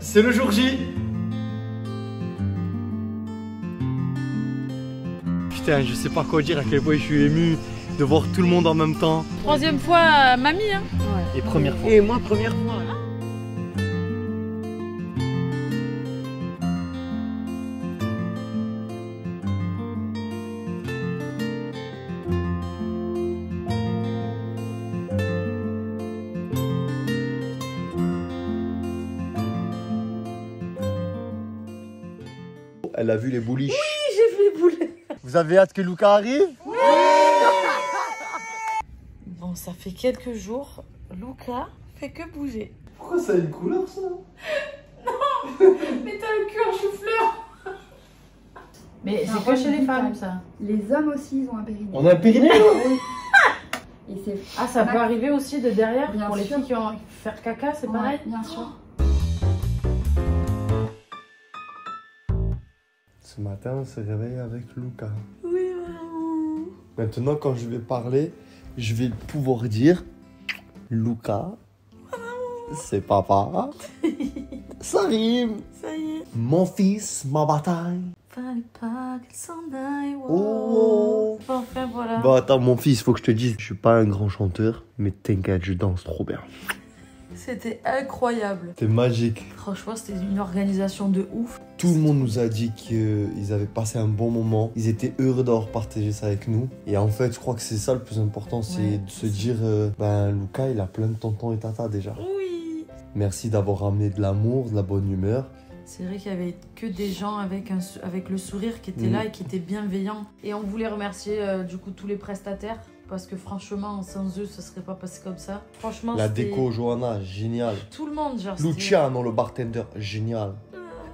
c'est le jour J. Putain, je sais pas quoi dire, à quel point je suis ému de voir tout le monde en même temps. Troisième fois, mamie, hein. Ouais. Et première fois. Et moi, première fois. Elle a vu les bouliches. Oui, j'ai vu les boulets. Vous avez hâte que Luca arrive? Oui. Bon, ça fait quelques jours, Luca fait que bouger. Pourquoi ça a une couleur ça? Non, mais t'as le cul en chou-fleur. Mais c'est pas chez les femmes ça. Les hommes aussi, ils ont un périnée. On a un périnée? Et c'est... Ah, ça peut arriver aussi de derrière Bien pour les sûr. filles qui ont envie de faire caca, c'est pareil? Bien sûr. Ce matin, on s'est réveillé avec Luca. Oui, maman. Maintenant, quand je vais parler, je vais pouvoir dire Luca, c'est papa. Ça rime. Ça y est. Mon fils, ma bataille. Fallait pas qu'elle s'en aille. Oh. Enfin, voilà. Bon, attends, mon fils, faut que je te dise, je suis pas un grand chanteur, mais t'inquiète, je danse trop bien. C'était incroyable. C'était magique. Franchement, c'était une organisation de ouf. Tout le monde nous a dit qu'ils avaient passé un bon moment. Ils étaient heureux d'avoir partagé ça avec nous. Et en fait, je crois que c'est ça le plus important, c'est Ouais. de se dire, ben, Luca, il a plein de tontons et tatas déjà. Oui. Merci d'avoir ramené de l'amour, de la bonne humeur. C'est vrai qu'il y avait que des gens avec le sourire qui étaient là et qui étaient bienveillants. Et on voulait remercier du coup tous les prestataires. Parce que franchement, sans eux, ça serait pas passé comme ça. Franchement, La c'était déco, Johanna, génial. tout le monde, genre. c'était- Luciano, le bartender, génial.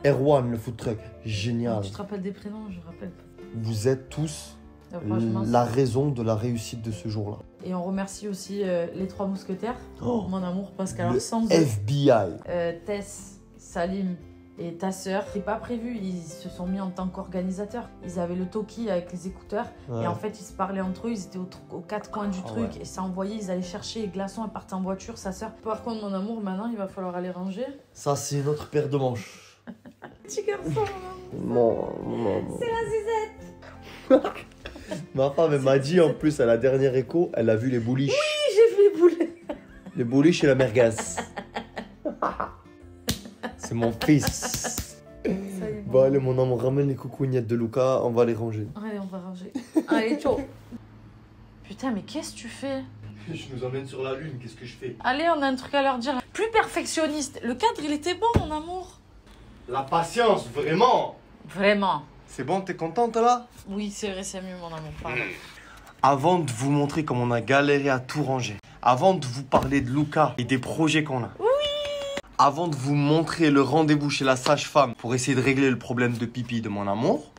Erwan, le food truck, génial. Tu te rappelles des prénoms? Je rappelle pas. Vous êtes tous Franchement, la raison de la réussite de ce jour-là. Et on remercie aussi les trois mousquetaires, Oh, mon amour, parce qu'alors le sans eux, FBI. Tess, Salim et ta sœur, c'est pas prévu, ils se sont mis en tant qu'organisateurs. Ils avaient le talkie avec les écouteurs Ouais. et en fait ils se parlaient entre eux, ils étaient aux quatre coins du truc ouais. et ça envoyait, ils allaient chercher les glaçons, ils partaient en voiture, sa sœur. Par contre, mon amour, maintenant il va falloir aller ranger. Ça, c'est notre paire de manches. Petit garçon, mon amour. Non. C'est la zizette. Ma femme, elle m'a dit en plus à la dernière écho, elle a vu les bouliches. Oui, j'ai vu les boulets. Les bouliches et la merguez. C'est mon fils. Ça y est, Bon, allez, mon amour, ramène les coucougnettes de Luca, on va les ranger. Allez, on va ranger. Allez, ciao. Putain, mais qu'est-ce que tu fais? Je nous emmène sur la lune, qu'est-ce que je fais? Allez, on a un truc à leur dire. Plus perfectionniste. Le cadre, il était bon, mon amour. La patience, vraiment. Vraiment. C'est bon, t'es contente là? Oui, c'est vrai, c'est mieux, mon amour. Pardon. Avant de vous montrer comment on a galéré à tout ranger, avant de vous parler de Luca et des projets qu'on a, avant de vous montrer le rendez-vous chez la sage-femme pour essayer de régler le problème de pipi de mon amour,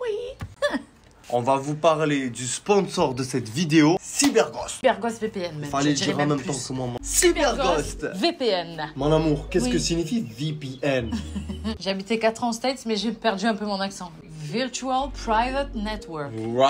on va vous parler du sponsor de cette vidéo, Cyberghost. Cyberghost VPN, même. Fallait je dirais dire en même plus. temps que moi. Cyberghost Cyberghost. VPN. Mon amour, qu'est-ce Oui. que signifie VPN? J'ai habité 4 ans aux States, mais j'ai perdu un peu mon accent. Virtual Private Network. Wow.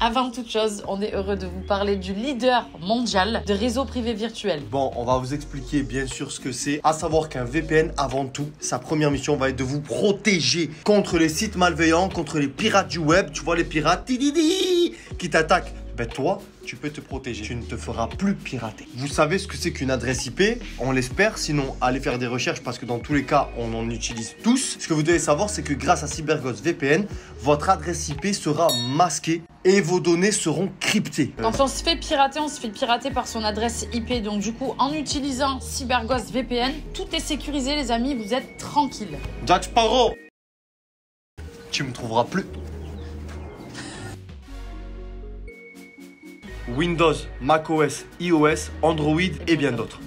Avant toute chose, on est heureux de vous parler du leader mondial de réseaux privés virtuels. Bon, on va vous expliquer bien sûr ce que c'est. À savoir qu'un VPN, avant tout, sa première mission va être de vous protéger contre les sites malveillants, contre les pirates du web. Tu vois, les pirates qui t'attaquent. Ben toi, tu peux te protéger. Tu ne te feras plus pirater. Vous savez ce que c'est qu'une adresse IP? On l'espère. Sinon, allez faire des recherches parce que dans tous les cas, on en utilise tous. Ce que vous devez savoir, c'est que grâce à CyberGhost VPN, votre adresse IP sera masquée et vos données seront cryptées. Quand on se fait pirater par son adresse IP. Donc du coup, en utilisant CyberGhost VPN, tout est sécurisé, les amis, vous êtes tranquilles. Jack Sparrow, tu me trouveras plus. Windows, macOS, iOS, Android et bien d'autres.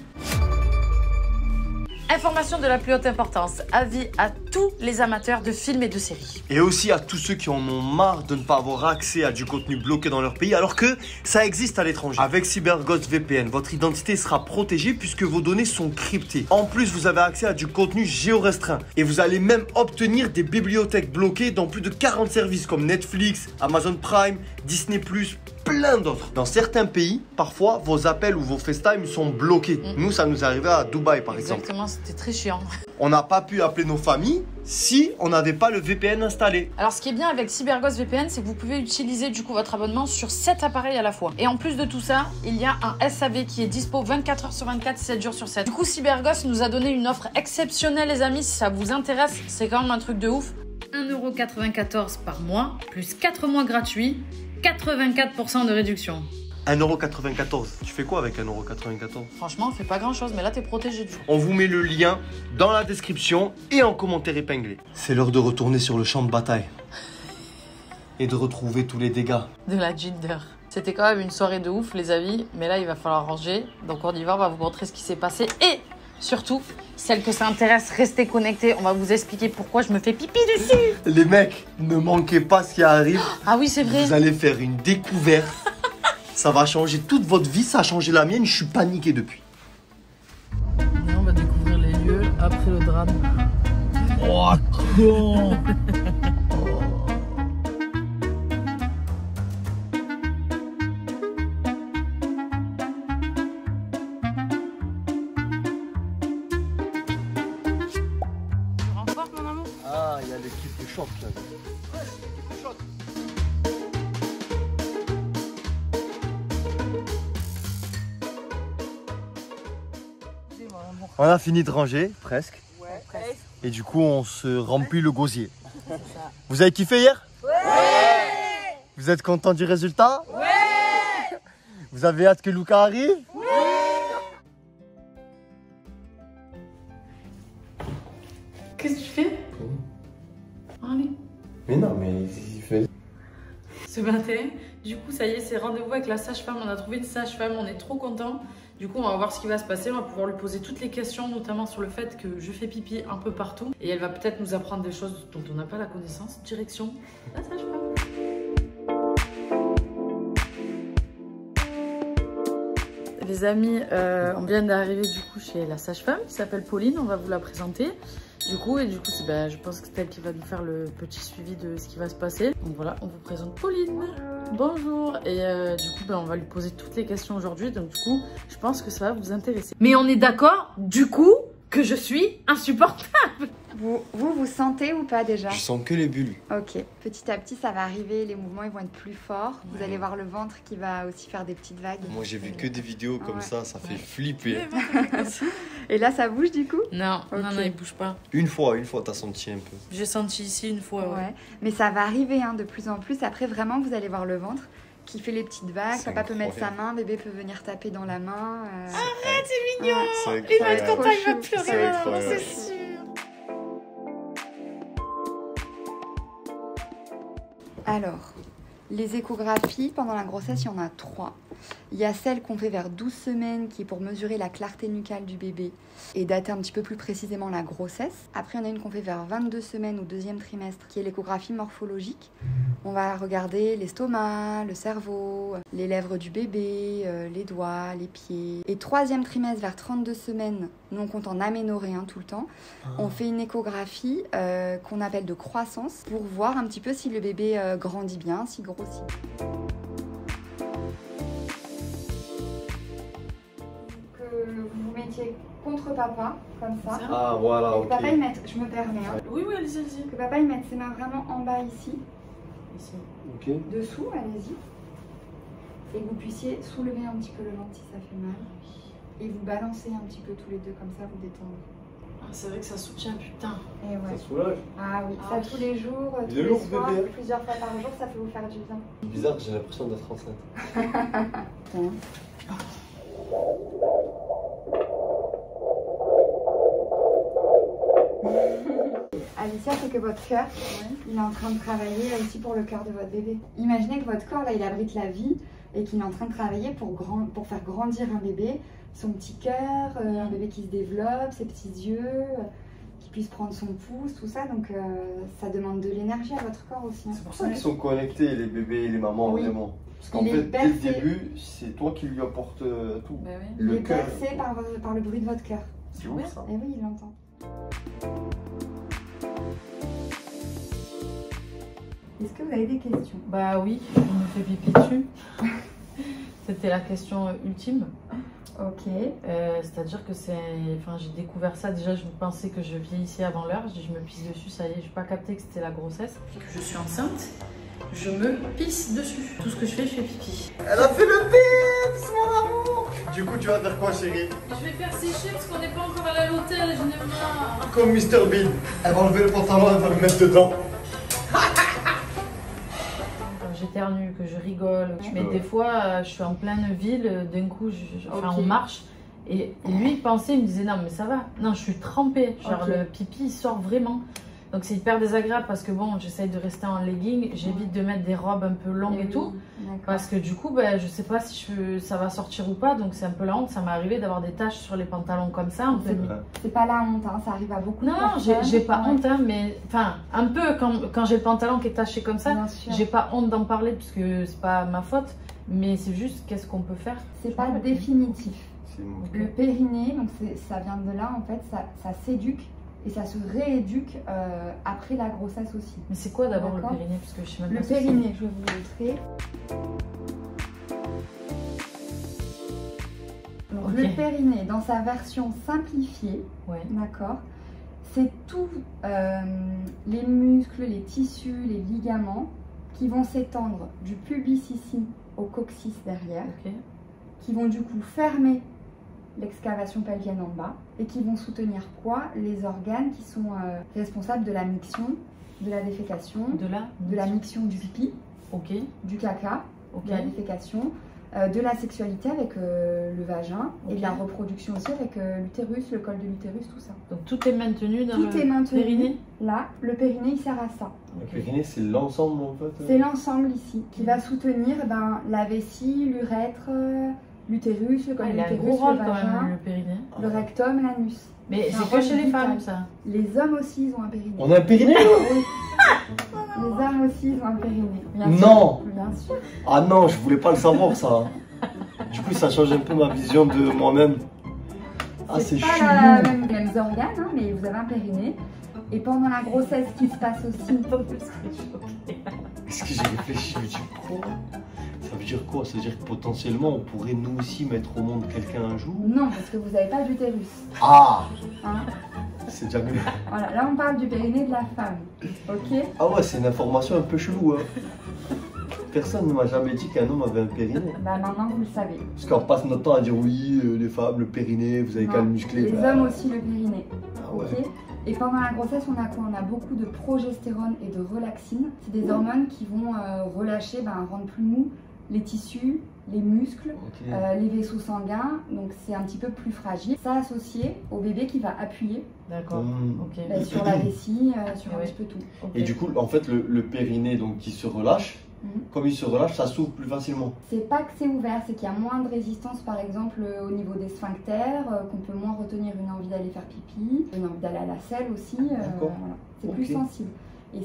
Information de la plus haute importance. Avis à tous les amateurs de films et de séries. Et aussi à tous ceux qui en ont marre de ne pas avoir accès à du contenu bloqué dans leur pays alors que ça existe à l'étranger. Avec CyberGhost VPN, votre identité sera protégée puisque vos données sont cryptées. En plus, vous avez accès à du contenu géorestreint et vous allez même obtenir des bibliothèques bloquées dans plus de 40 services comme Netflix, Amazon Prime, Disney+, plein d'autres. Dans certains pays, parfois, vos appels ou vos FaceTime sont bloqués. Nous, ça nous arrivait à Dubaï, par exemple. Exactement, c'était très chiant. On n'a pas pu appeler nos familles si on n'avait pas le VPN installé. Alors, ce qui est bien avec CyberGhost VPN, c'est que vous pouvez utiliser du coup votre abonnement sur 7 appareils à la fois. Et en plus de tout ça, il y a un SAV qui est dispo 24 h sur 24, 7 jours sur 7. Du coup, CyberGhost nous a donné une offre exceptionnelle, les amis. Si ça vous intéresse, c'est quand même un truc de ouf. 1,94 € par mois, plus 4 mois gratuits, 84% de réduction. 1,94 €. Tu fais quoi avec 1,94 €? Franchement, on fait pas grand chose, mais là, t'es protégé du coup. On vous met le lien dans la description et en commentaire épinglé. C'est l'heure de retourner sur le champ de bataille. Et de retrouver tous les dégâts. De la Ginger. C'était quand même une soirée de ouf, les amis. Mais là, il va falloir ranger. Donc, on y va, on va vous montrer ce qui s'est passé. Et surtout, celles que ça intéresse, restez connectés. On va vous expliquer pourquoi je me fais pipi dessus. Les mecs, ne manquez pas ce qui arrive. Ah oui, c'est vrai. Vous allez faire une découverte. Ça va changer toute votre vie. Ça a changé la mienne. Je suis paniqué depuis. Et on va découvrir les lieux après le drame. Oh, con. Ah, il y a l'équipe de choc là. Ouais, l'équipe de choc. On a fini de ranger, presque. Ouais, presque. Et du coup, on se remplit le gosier. Vous avez kiffé hier? Ouais. Vous êtes content du résultat? Ouais. Vous avez hâte que Luca arrive? Ouais. Qu'est-ce que tu fais? Allez. Mais non, mais il fait... Ce matin, du coup, ça y est, c'est rendez-vous avec la sage-femme. On a trouvé une sage-femme, on est trop contents. Du coup, on va voir ce qui va se passer. On va pouvoir lui poser toutes les questions, notamment sur le fait que je fais pipi un peu partout. Et elle va peut-être nous apprendre des choses dont on n'a pas la connaissance. Direction la sage-femme. Les amis, on vient d'arriver du coup chez la sage-femme qui s'appelle Pauline. On va vous la présenter. Du coup, je pense que c'est elle qui va nous faire le petit suivi de ce qui va se passer. Donc voilà, on vous présente Pauline. Bonjour. Et du coup, on va lui poser toutes les questions aujourd'hui. Donc du coup, je pense que ça va vous intéresser. Mais on est d'accord, du coup, que je suis insupportable. Vous sentez ou pas déjà? Je sens que les bulles. Ok, petit à petit ça va arriver, les mouvements ils vont être plus forts. Vous Ouais. allez voir le ventre qui va aussi faire des petites vagues. Moi, j'ai vu que des vidéos comme Ouais. ça fait flipper. Et là ça bouge du coup? Non, Ok. non, il bouge pas. Une fois, t'as senti un peu. J'ai senti ici une fois, Ouais. Mais ça va arriver hein, de plus en plus. Après vraiment vous allez voir le ventre qui fait les petites vagues. C'est Papa peut mettre sa incroyable. main, bébé peut venir taper dans la main. Arrête, c'est mignon. Ouais. Il va être incroyable. content, il va Trop chou. pleurer C'est maintenant, incroyable. c'est sûr. Alors, les échographies, pendant la grossesse, il y en a 3. Il y a celle qu'on fait vers 12 semaines, qui est pour mesurer la clarté nucale du bébé et dater un petit peu plus précisément la grossesse. Après, il y en a une qu'on fait vers 22 semaines au 2e trimestre, qui est l'échographie morphologique. On va regarder l'estomac, le cerveau, les lèvres du bébé, les doigts, les pieds. Et 3e trimestre, vers 32 semaines, nous on compte en aménorrhée tout le temps. On fait une échographie qu'on appelle de croissance pour voir un petit peu si le bébé grandit bien, s'il grossit. Que vous vous mettiez contre papa, comme ça. Ah, voilà, Et que papa, je me permets, hein, Oui, oui, allez-y, allez-y. que papa il mette ses mains vraiment en bas ici, Ici. Ok. dessous, allez-y. Et que vous puissiez soulever un petit peu le ventre si ça fait mal. Et vous balancez un petit peu tous les deux, comme ça vous détendez. Ah, c'est vrai que ça soutient, putain. Et ouais. soulage. Ah oui, Ah ça oui. tous les jours, tous Il est les lourd, soirs, bébé. plusieurs fois par jour, ça peut vous faire du bien. C'est bizarre, j'ai l'impression d'être enceinte. Alicia, c'est que votre cœur, il est en train de travailler aussi pour le cœur de votre bébé. Imaginez que votre corps, là, il abrite la vie et qu'il est en train de travailler pour faire grandir un bébé, son petit cœur, un bébé qui se développe, ses petits yeux, qui puisse prendre son pouce, tout ça. Donc, ça demande de l'énergie à votre corps aussi. Hein. C'est pour ça qu'ils sont connectés, les bébés et les mamans, Oui. vraiment. Parce qu'en Il est fait, dès le bercé. début, c'est toi qui lui apportes tout. Bah oui. Il Le est cœur. bercé par le bruit de votre cœur. C'est ouf ça. Et oui, il l'entend. Les Est-ce que vous avez des questions? Bah oui, on me fait pipi dessus. C'était la question ultime. Ok. C'est-à-dire que j'ai découvert ça, déjà je pensais que je vieillissais avant l'heure, je dis je me pisse dessus, ça y est, j'ai pas capté que c'était la grossesse. Depuis que je suis enceinte, je me pisse dessus. Tout ce que je fais pipi. Elle a fait le pips, mon amour. Du coup, tu vas faire quoi, chérie? Je vais faire sécher parce qu'on n'est pas encore allé à l'hôtel, je n'ai marre. Comme Mr Bean. Elle va enlever le pantalon, elle va le mettre dedans. Quand j'éternue, que je rigole, mais des fois je suis en pleine ville, d'un coup on marche. Et lui il pensait, il me disait non mais ça va, non je suis trempée, genre le pipi il sort vraiment. Donc c'est hyper désagréable parce que bon j'essaye de rester en legging, j'évite de mettre des robes un peu longues et tout. Parce que du coup je sais pas si ça va sortir ou pas, donc c'est un peu la honte, ça m'est arrivé d'avoir des taches sur les pantalons comme ça. C'est pas la honte, hein, ça arrive à beaucoup de personnes. Non, j'ai pas honte, hein, mais enfin un peu quand j'ai le pantalon qui est taché comme ça, j'ai pas honte d'en parler parce que c'est pas ma faute, mais c'est juste qu'est-ce qu'on peut faire. C'est pas définitif. Le périnée, donc ça vient de là en fait, ça s'éduque et ça se rééduque après la grossesse aussi. Mais c'est quoi d'abord le périnée? Parce que je sais même pas. Le périnée, je vais vous montrer. Donc, le périnée, dans sa version simplifiée, d'accord, c'est tous les muscles, les tissus, les ligaments qui vont s'étendre du pubis ici au coccyx derrière, qui vont du coup fermer l'excavation pelvienne en bas et qui vont soutenir quoi? Les organes qui sont responsables de la miction, de la défécation, de la miction du pipi, du caca, de la défécation, de la sexualité avec le vagin et de la reproduction aussi avec l'utérus, le col de l'utérus, tout ça. Donc tout est maintenu dans le périnée? Là, le périnée il sert à ça. Le périnée c'est l'ensemble en fait? C'est l'ensemble ici qui va soutenir la vessie, l'urètre, l'utérus, le col de l'utérus, le vagin, le périnée, le rectum, l'anus. Mais c'est que chez les femmes ça? Les hommes aussi ils ont un périnée. On a un périnée? Oui. Les hommes aussi ils ont un périnée. Non. Bien sûr. Ah non, je voulais pas le savoir ça. Du coup ça change un peu ma vision de moi-même. Ah c'est chelou. Pas les mêmes organes, hein, mais vous avez un périnée. Et pendant la grossesse, ce qui se passe aussi. Qu'est-ce que j'ai réfléchi? Je me dis quoi? Ça veut dire quoi? Ça veut dire que potentiellement on pourrait nous aussi mettre au monde quelqu'un un jour? Non, parce que vous n'avez pas d'utérus. Ah hein? C'est déjà mieux. Voilà, là on parle du périnée de la femme. Ok? Ah ouais, c'est une information un peu chelou. Hein. Personne ne m'a jamais dit qu'un homme avait un périnée. Bah maintenant vous le savez. Parce qu'on passe notre temps à dire oui, les femmes, le périnée, vous avez qu'à le muscler. Les hommes aussi le périnée. Ah ouais. Ok? Et pendant la grossesse, on a quoi? On a beaucoup de progestérone et de relaxine. C'est des hormones qui vont relâcher, rendre plus mou les tissus, les muscles, les vaisseaux sanguins. Donc c'est un petit peu plus fragile. Ça associé au bébé qui va appuyer sur la vessie, sur un petit peu tout. Et du coup, en fait, le périnée donc, qui se relâche, comme il se relâche, ça s'ouvre plus facilement. C'est pas que c'est ouvert, c'est qu'il y a moins de résistance, par exemple, au niveau des sphincters, qu'on peut moins retenir une envie d'aller faire pipi, une envie d'aller à la selle aussi. Voilà. C'est plus sensible. Et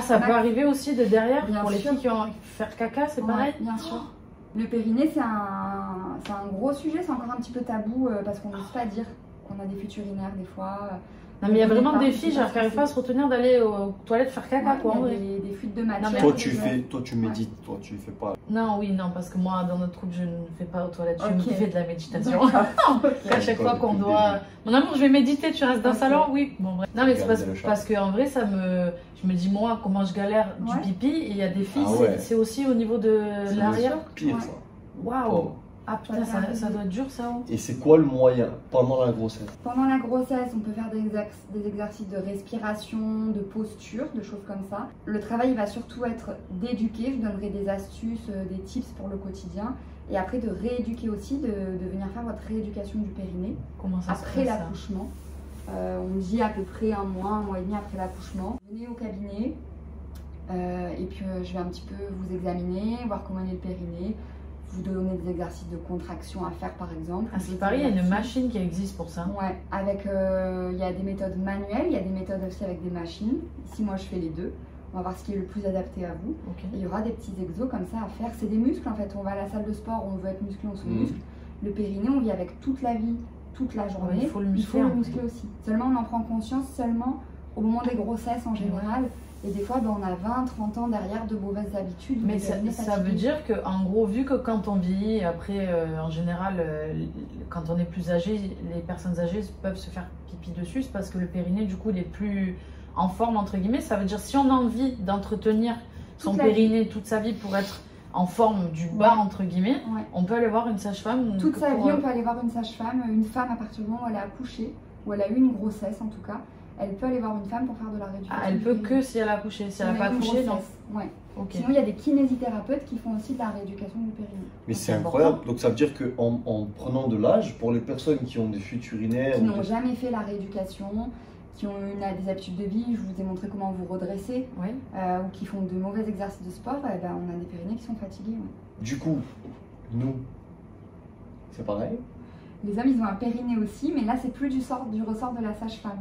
ça peut arriver aussi de derrière pour les filles qui ont faire caca, c'est pareil? Bien sûr. Le périnée, c'est un gros sujet, c'est encore un petit peu tabou parce qu'on n'ose pas dire qu'on a des fuites urinaires des fois. Non mais il y a vraiment des filles qui n'arrivent pas à se retenir d'aller aux toilettes faire caca quoi. Il y a des fuites de matière. Toi tu médites, toi tu fais pas. Non parce que moi dans notre couple je ne fais pas aux toilettes, je fais de la méditation. À chaque fois qu'on doit... Mon amour je vais méditer, tu restes dans le salon? Oui. Bon bref. Non mais c'est parce qu'en vrai je me dis moi comment je galère du pipi et il y a des filles c'est aussi au niveau de l'arrière. C'est pire ça. Waouh. Ah putain, ça doit être dur ça. Et c'est quoi le moyen pendant la grossesse? Pendant la grossesse, on peut faire des exercices de respiration, de posture, de choses comme ça. Le travail va surtout être d'éduquer, je donnerai des astuces, des tips pour le quotidien. Et après de rééduquer aussi, de venir faire votre rééducation du périnée. Comment ça après l'accouchement. On dit à peu près un mois et demi après l'accouchement. Venez au cabinet et puis je vais un petit peu vous examiner, voir comment est le périnée. Vous donner des exercices de contraction à faire par exemple. C'est pareil, il y a une machine qui existe pour ça. Ouais, avec il y a des méthodes manuelles, il y a des méthodes aussi avec des machines. Ici moi je fais les deux. On va voir ce qui est le plus adapté à vous. Et il y aura des petits exos comme ça à faire. C'est des muscles en fait. On va à la salle de sport, on veut être musclé, on se muscle. Le périnée, on vit avec toute la vie, toute la journée. Il faut le muscler aussi. Seulement on en prend conscience seulement au moment des grossesses en général. Et des fois, on a 20, 30 ans derrière de mauvaises habitudes. Mais ça veut dire qu'en gros, vu que quand on vieillit, après, en général, quand on est plus âgé, les personnes âgées peuvent se faire pipi dessus, c'est parce que le périnée, du coup, il est plus en forme, entre guillemets. Ça veut dire si on a envie d'entretenir son périnée toute sa vie pour être en forme du bas, entre guillemets, on peut aller voir une sage-femme. Toute sa vie, on peut aller voir une sage-femme. Une femme, à partir du moment où elle a accouché, ou elle a eu une grossesse en tout cas, elle peut aller voir une femme pour faire de la rééducation. Ah, elle peut que si elle a accouché. Si elle n'a pas accouché, non. Ouais. Okay. Sinon, il y a des kinésithérapeutes qui font aussi de la rééducation du périnée. Mais c'est incroyable. Donc ça veut dire qu'en prenant de l'âge, pour les personnes qui ont des fuites urinaires... Qui n'ont jamais fait la rééducation, qui ont des habitudes de vie, je vous ai montré comment vous redresser, ou qui font de mauvais exercices de sport, on a des périnées qui sont fatigués. Du coup, nous, c'est pareil? Les hommes, ils ont un périnée aussi, mais là, c'est plus du ressort de la sage-femme.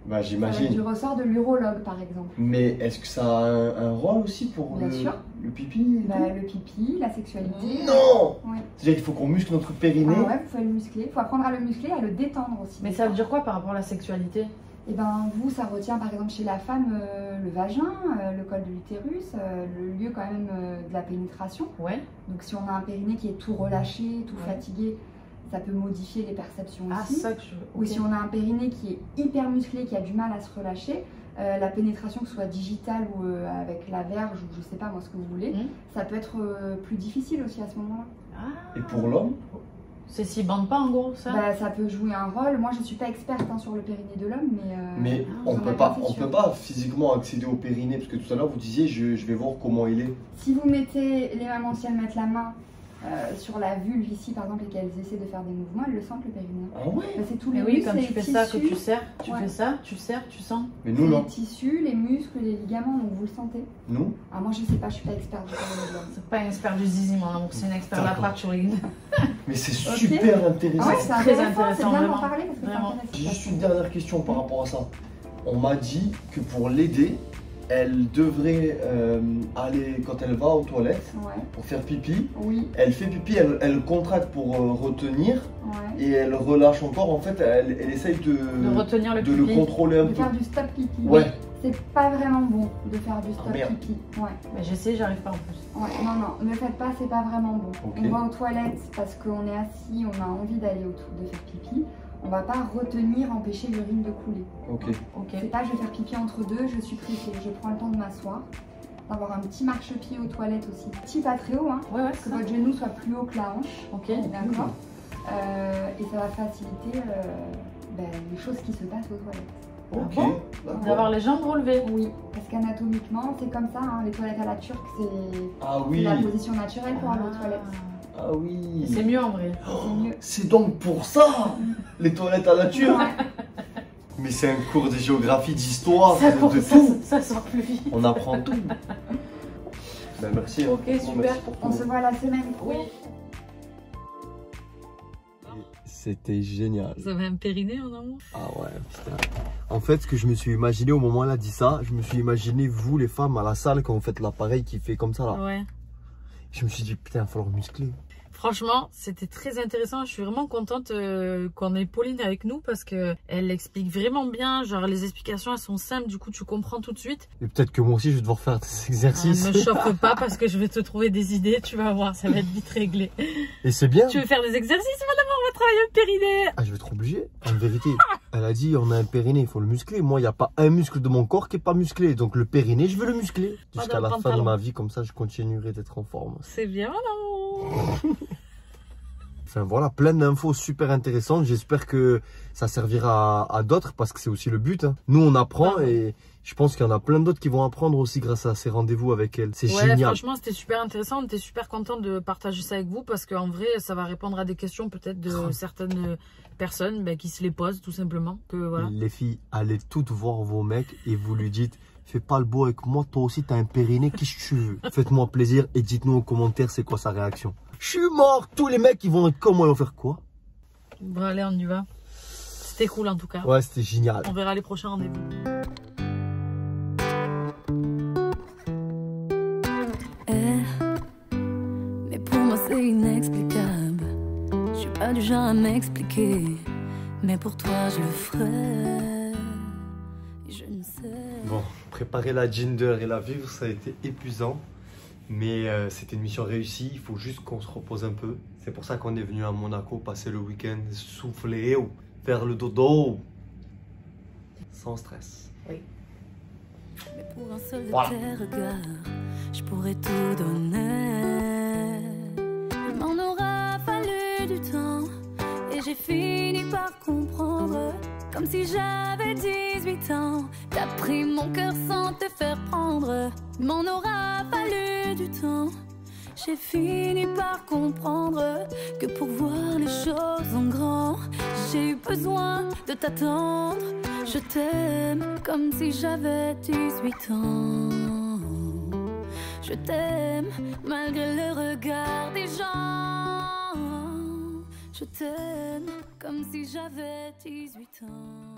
Bah, j'imagine. Du ressort de l'urologue, par exemple. Mais est-ce que ça a un rôle aussi pour le pipi Le pipi, la sexualité. Non ouais. C'est-à-dire qu'il faut qu'on muscle notre périnée. Ah ouais, vous pouvez le muscler. Il faut apprendre à le muscler et à le détendre aussi. Mais ça veut dire quoi par rapport à la sexualité? Et ben vous, ça retient par exemple chez la femme le vagin, le col de l'utérus, le lieu quand même de la pénétration. Ouais. Donc si on a un périnée qui est tout relâché, tout fatigué, ça peut modifier les perceptions aussi. Ça que je... Ou si on a un périnée qui est hyper musclé, qui a du mal à se relâcher, la pénétration, que ce soit digitale ou avec la verge ou je sais pas moi ce que vous voulez, ça peut être plus difficile aussi à ce moment-là. Et pour l'homme? C'est s'il bande pas en gros ça? Ça peut jouer un rôle. Moi je suis pas experte sur le périnée de l'homme, mais on peut pas physiquement accéder au périnée parce que tout à l'heure vous disiez je vais voir comment il est. Si vous mettez les mamans, si elles mettent la main sur la vulve ici par exemple et qu'elles essaient de faire des mouvements, elles le sentent le périnée. Ah ouais? C'est tous les oui, muscles, quand tu les fais tissus. ça, que tu serres, tu fais ça, tu serres, tu sens. Mais nous non. Les tissus, les muscles, les ligaments, donc vous le sentez. Nous? Ah moi je sais pas, je suis pas experte du périnée de l'homme. C'est pas un expert du zizi, mon amour, c'est une expert de la pâturine. Mais c'est super intéressant. Ah ouais, c'est très intéressant, intéressant, c'est bien d'en vraiment. parler parce que c'est intéressant. J'ai juste une dernière question par rapport à ça. On m'a dit que pour l'aider, elle devrait aller, quand elle va aux toilettes, pour faire pipi, elle fait pipi, elle contracte pour retenir, et elle relâche encore, en fait, elle essaye de retenir le pipi, le contrôler un peu. De faire du stop pipi. Ouais. C'est pas vraiment bon de faire du stop pipi. Ouais. Mais j'essaie, j'arrive pas en plus. Ouais, non, ne le faites pas, c'est pas vraiment bon. Okay. On va aux toilettes parce qu'on est assis, on a envie d'aller de faire pipi. On va pas retenir, empêcher l'urine de couler. Ok. C'est pas je vais faire pipi entre deux, je suis pressée, je prends le temps de m'asseoir. D'avoir un petit marchepied aux toilettes aussi. Petit pas très haut, que votre genou soit plus haut que la hanche. Ok. D'accord. Et ça va faciliter les choses qui se passent aux toilettes. Ok. D'avoir les jambes relevées. Oui, parce qu'anatomiquement, c'est comme ça, les toilettes à la turque, c'est oui. la position naturelle pour aller aux toilettes. Ah oui. C'est mieux en vrai. C'est donc pour ça les toilettes à la turque. Mais c'est un cours de géographie, d'histoire, de tout. Ça sort plus vite. On apprend tout. Ben merci. Ok, super. On se voit la semaine pro. Oui. C'était génial. Vous avez un périnée en amour? Ah ouais, putain. En fait, ce que je me suis imaginé au moment où elle a dit ça, je me suis imaginé vous les femmes à la salle quand vous faites l'appareil qui fait comme ça là. Ouais. Je me suis dit putain, il va falloir muscler. Franchement, c'était très intéressant. Je suis vraiment contente qu'on ait Pauline avec nous parce que elle explique vraiment bien. Genre, les explications, elles sont simples. Du coup, tu comprends tout de suite. Et peut-être que moi aussi, je vais devoir faire des exercices. Ne me chauffe pas parce que je vais te trouver des idées. Tu vas voir, ça va être vite réglé. Et c'est bien. Tu veux faire des exercices, madame? On va travailler le périnée. Ah, je vais être obligé. En vérité, elle a dit on a un périnée, il faut le muscler. Moi, il n'y a pas un muscle de mon corps qui n'est pas musclé. Donc, le périnée, je veux le muscler. Jusqu'à la fin de ma vie, comme ça, je continuerai d'être en forme. C'est bien, madame. Enfin voilà, plein d'infos super intéressantes. J'espère que ça servira à d'autres parce que c'est aussi le but. Nous, on apprend et je pense qu'il y en a plein d'autres qui vont apprendre aussi grâce à ces rendez-vous avec elle. C'est génial. Franchement, c'était super intéressant. On était super content de partager ça avec vous parce qu'en vrai, ça va répondre à des questions peut-être de certaines personnes qui se les posent tout simplement. Voilà. Les filles, allez toutes voir vos mecs et vous lui dites fais pas le beau avec moi, toi aussi t'as un périnée, qu'est-ce que tu veux? Faites-moi plaisir et dites-nous en commentaire c'est quoi sa réaction. Je suis mort, tous les mecs ils vont être comme moi, ils vont faire quoi? Bon allez, on y va. C'était cool en tout cas. Ouais, c'était génial. On verra les prochains rendez-vous. Mais pour moi c'est inexplicable. Je suis pas du genre à m'expliquer, mais pour toi je le ferai. je ne sais. Bon, préparer la Ginger et la vivre, ça a été épuisant. Mais c'était une mission réussie, il faut juste qu'on se repose un peu. C'est pour ça qu'on est venu à Monaco passer le week-end, souffler, faire le dodo. Sans stress. Oui. Mais pour un seul de Voilà. tes regards, je pourrais tout donner. Il m'en aura fallu du temps et j'ai fini par comprendre. Comme si j'avais 18 ans, t'as pris mon cœur sans te faire prendre. Il m'en aura fallu du temps. J'ai fini par comprendre que pour voir les choses en grand, j'ai eu besoin de t'attendre. Je t'aime comme si j'avais 18 ans. Je t'aime malgré le regard des gens. Je t'aime comme si j'avais 18 ans.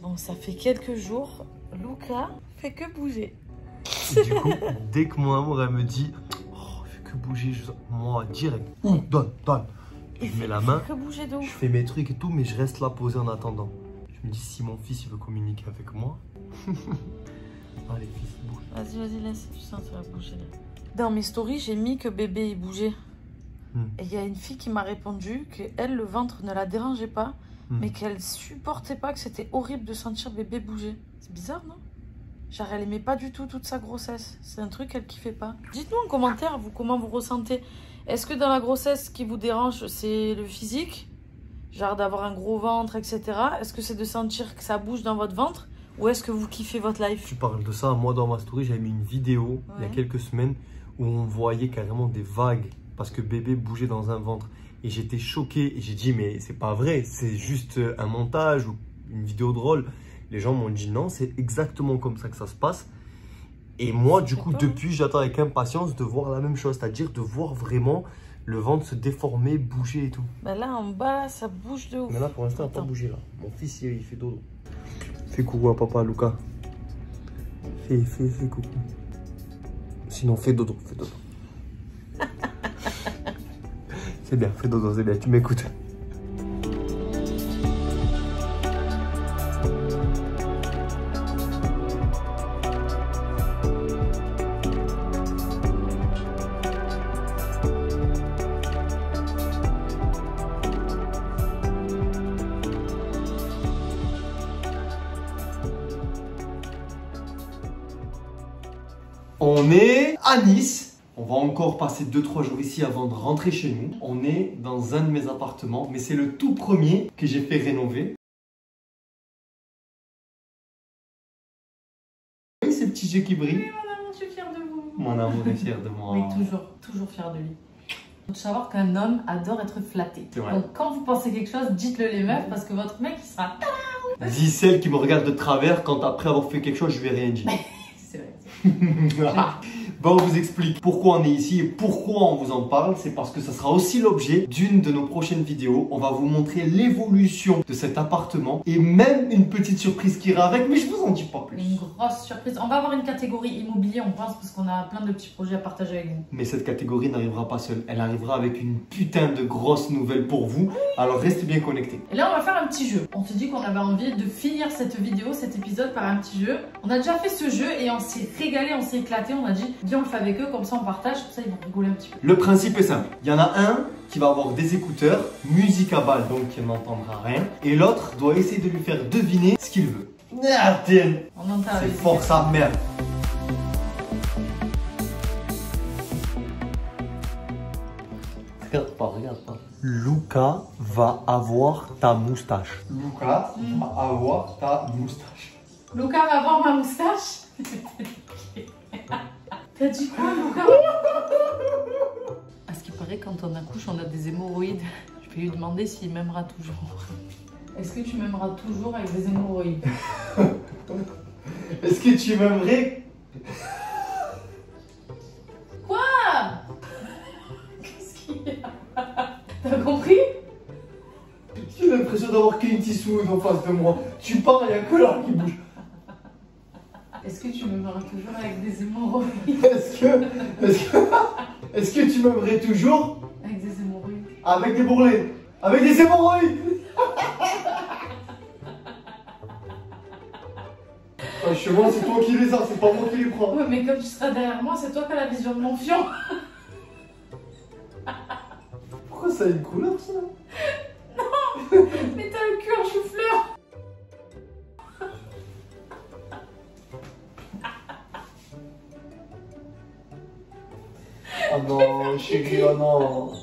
Bon, ça fait quelques jours, Luca fait que bouger. Du coup, dès que mon amour, elle me dit oh, il fait que bouger, moi, direct, donne. Je mets la main, Que bouger de je ouf. fais mes trucs et tout, mais je reste là posé en attendant. Je me dis, si mon fils il veut communiquer avec moi. Allez, fils, bouge. Vas-y, laisse, tu sens ça va bouger là. Dans mes stories, j'ai mis que bébé il bougeait. Et il y a une fille qui m'a répondu que elle, le ventre ne la dérangeait pas, mais qu'elle supportait pas, que c'était horrible de sentir bébé bouger. C'est bizarre, non? Genre, elle aimait pas du tout toute sa grossesse. C'est un truc qu'elle kiffait pas. Dites-nous en commentaire, vous, comment vous ressentez. Est-ce que dans la grossesse, ce qui vous dérange, c'est le physique? Genre d'avoir un gros ventre, etc. Est-ce que c'est de sentir que ça bouge dans votre ventre? Ou est-ce que vous kiffez votre life? Tu parles de ça, moi dans ma story, j'avais mis une vidéo il y a quelques semaines où on voyait carrément des vagues parce que bébé bougeait dans un ventre. Et j'étais choqué et j'ai dit, mais c'est pas vrai, c'est juste un montage ou une vidéo drôle. Les gens m'ont dit non, c'est exactement comme ça que ça se passe. Et moi, du coup, depuis, j'attends avec impatience de voir la même chose, c'est-à-dire de voir vraiment le ventre se déformer, bouger et tout. Bah là, en bas, ça bouge de ouf. Mais là, pour l'instant, il n'a pas bougé là. Mon fils, il fait dodo. Fais coucou à papa, Luca. Fais coucou. Sinon, fais dodo. C'est bien, fais dodo, c'est bien, tu m'écoutes. On est à Nice. On va encore passer 2-3 jours ici avant de rentrer chez nous. On est dans un de mes appartements, mais c'est le tout premier que j'ai fait rénover. Oui, ces petits yeux qui brillent. Oui, mon amour, je suis fière de vous. Mon amour est fier de moi. Oui, toujours fière de lui. Il faut savoir qu'un homme adore être flatté. Donc quand vous pensez quelque chose, dites-le les meufs parce que votre mec il sera... Dis celle qui me regarde de travers quand après avoir fait quelque chose, je vais rien dire. C'est vrai. Bon, on vous explique pourquoi on est ici et pourquoi on vous en parle. C'est parce que ça sera aussi l'objet d'une de nos prochaines vidéos. On va vous montrer l'évolution de cet appartement et même une petite surprise qui ira avec, mais je vous en dis pas plus. Une grosse surprise. On va avoir une catégorie immobilier, on pense, parce qu'on a plein de petits projets à partager avec vous. Mais cette catégorie n'arrivera pas seule. Elle arrivera avec une putain de grosse nouvelle pour vous. Alors restez bien connectés. Et là, on va faire un petit jeu. On s'est dit qu'on avait envie de finir cette vidéo, cet épisode par un petit jeu. On a déjà fait ce jeu et on s'est régalé, on s'est éclaté. On a dit, viens, on le fait avec eux, comme ça on partage, comme ça ils vont rigoler un petit peu. Le principe est simple. Il y en a un qui va avoir des écouteurs, musique à balle, donc il n'entendra rien. Et l'autre doit essayer de lui faire deviner ce qu'il veut. Merde, On entend c'est fort ça, merde. Regarde pas. Luca va avoir ta moustache. Luca va avoir ta moustache. Luca va avoir ma moustache. T'as dit quoi, Luca? À ce qui paraît, quand on accouche, on a des hémorroïdes. Je vais lui demander s'il m'aimera toujours. Est-ce que tu m'aimeras toujours avec des hémorroïdes? Est-ce que tu m'aimerais? Quoi? Qu'est-ce qu'il y a? T'as compris? J'ai l'impression d'avoir Clint Eastwood en face de moi. Tu parles, il n'y a que là qui bouge. Est-ce que tu m'aimeras toujours avec des hémorroïdes? Est-ce que tu m'aimerais toujours Avec des hémorroïdes. avec des bourrelets? Avec des hémorroïdes? Franchement, c'est toi qui les as, c'est pas moi qui les prends. Ouais, mais comme tu seras derrière moi, c'est toi qui as la vision de mon fion. Pourquoi ça a une couleur, ça? Non, mais t'as le cul en chou-fleur. Ah non, chérie, ah non.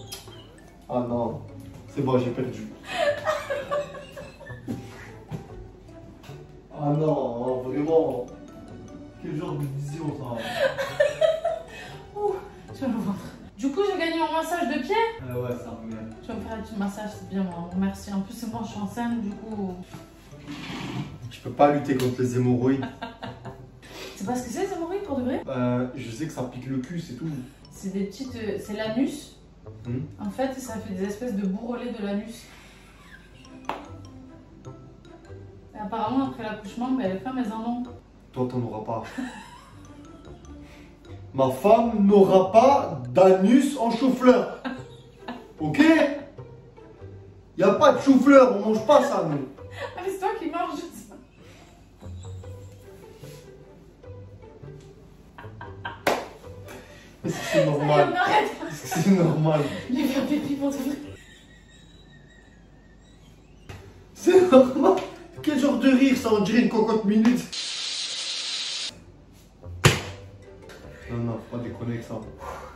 Ah non. C'est bon, j'ai perdu. Ah non, vraiment. Quel genre de vision, ça? Ouh, tu vas le voir. Du coup, j'ai gagné mon massage de pied. Ah ouais, ça revient. Tu vas me faire un petit massage, c'est bien, moi. Merci. En plus, c'est moi, je suis enceinte, du coup. Je peux pas lutter contre les hémorroïdes. C'est pas ce que c'est, les hémorroïdes, pour de vrai? Je sais que ça pique le cul, c'est tout. C'est des petites. C'est l'anus. En fait, ça fait des espèces de bourrelets de l'anus. Et apparemment, après l'accouchement, ben, les femmes, elles en ont. Toi, t'en auras pas. Ma femme n'aura pas d'anus en chou-fleur. Ok? Y a pas de chou-fleur, on mange pas ça, nous. Ah, mais c'est toi qui manges ça. Est-ce que c'est normal? Arrête. Est-ce que c'est normal? Je vais faire pipi pour te vrai. C'est normal? Quel genre de rire ça? On dirait une cocotte minute. Non, non, faut pas déconner avec ça.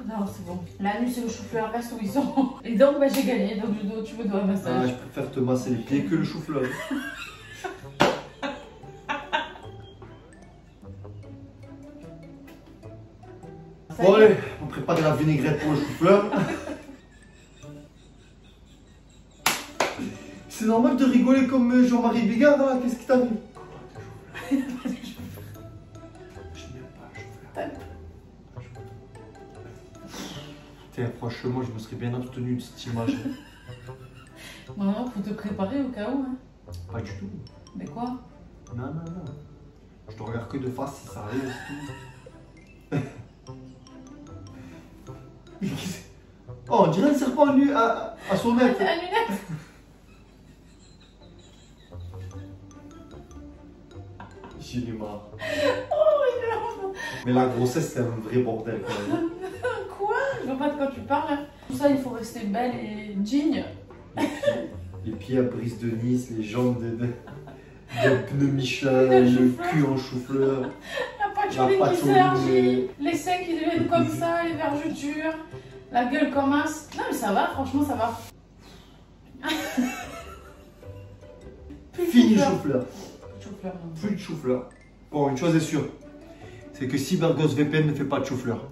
Non, c'est bon. L'anus et le chou-fleur restent où ils sont. Et donc, bah, j'ai gagné. Donc, tu me dois un massage. Ah, je préfère te masser les pieds que le chou-fleur. Bon, allez, on prépare de la vinaigrette pour le chou-fleur. C'est normal de rigoler comme Jean-Marie Bigard, là? Qu'est-ce qui t'arrive? Je n'aime pas le chou-fleur. Tiens, franchement, je me serais bien abstenu de cette image. Non, non, faut te préparer au cas où. Hein. Pas du tout. Mais quoi? Non, non, non. Je te regarde que de face si ça arrive, c'est tout. Oh, on dirait un serpent nu à son nez. La lunette. J'en ai marre. Oh, Mais la grossesse, c'est un vrai bordel quand même. quoi? Je vois pas de quoi tu parles. Tout ça, il faut rester belle et digne. Les pieds à brise de Nice, les jambes de pneus Michelin, le cul en chou-fleur. La poitrine qui s'élargit, les seins qui deviennent comme ça, les vergetures, la gueule comme as. Non mais ça va, franchement ça va. Fini chou-fleur. Chou-fleur, non. Plus de chou-fleur. Bon, une chose est sûre, c'est que Cyberghost VPN ne fait pas de chou-fleur.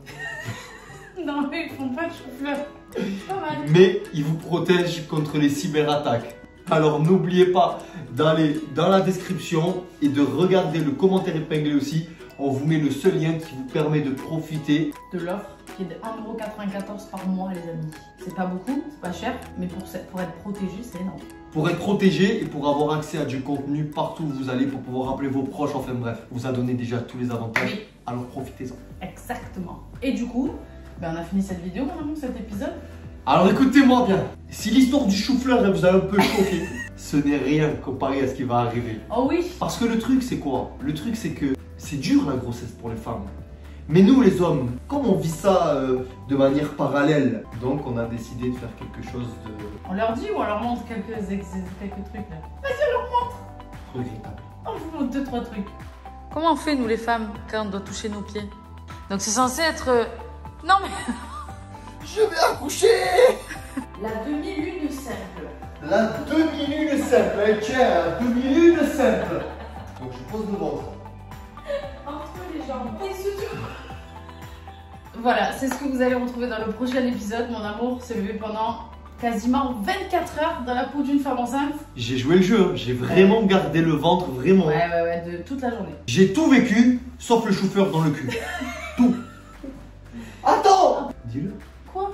Non mais ils font pas de chou-fleur. C'est pas mal. Mais il vous protège contre les cyberattaques. Alors n'oubliez pas d'aller dans la description et de regarder le commentaire épinglé aussi. On vous met le seul lien qui vous permet de profiter De l'offre qui est de 1,94 € par mois les amis. C'est pas beaucoup, c'est pas cher, mais pour être protégé c'est énorme. pour être protégé et pour avoir accès à du contenu partout où vous allez, pour pouvoir appeler vos proches, enfin bref, vous a donné déjà tous les avantages, Oui. alors profitez-en. Exactement. Et du coup, ben on a fini cette vidéo mon amour, cet épisode. Alors écoutez-moi bien, si l'histoire du chou-fleur vous a un peu choqué, ce n'est rien comparé à ce qui va arriver. Oh oui. Parce que le truc c'est quoi? Le truc c'est que c'est dur la grossesse pour les femmes. Mais nous les hommes, comme on vit ça de manière parallèle, donc on a décidé de faire quelque chose de... On leur dit ou on leur montre quelques trucs là. Vas-y, on leur montre. regrettable. On vous montre 2-3 trucs. Comment on fait nous les femmes quand on doit toucher nos pieds? Donc c'est censé être... Non mais... Je vais accoucher. La demi-lune simple. La demi-lune simple, hein, tiens, la demi-lune simple. Donc je pose le ventre. Entre les jambes et surtout. Voilà, c'est ce que vous allez retrouver dans le prochain épisode. Mon amour s'est levé pendant quasiment 24 heures dans la peau d'une femme enceinte. J'ai joué le jeu, hein. J'ai vraiment gardé le ventre, vraiment. Ouais, de toute la journée. J'ai tout vécu, sauf le chauffeur dans le cul. Tout. Attends. Dis-le. Quoi?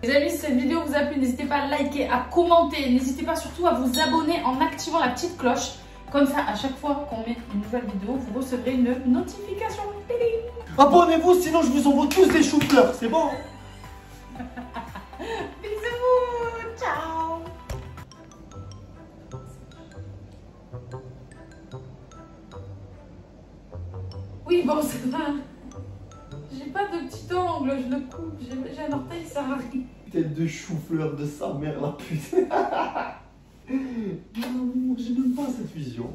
Les amis, si cette vidéo vous a plu, n'hésitez pas à liker, à commenter. N'hésitez pas surtout à vous abonner en activant la petite cloche. Comme ça, à chaque fois qu'on met une nouvelle vidéo, vous recevrez une notification. Abonnez-vous, sinon je vous envoie tous des choux-fleurs, c'est bon? Bisous, ciao. bon, c'est pas... J'ai pas de petit ongle, je le coupe. J'ai un orteil, ça arrive. Tête de chou-fleur de sa mère, la putain. Non, j'ai même pas cette vision.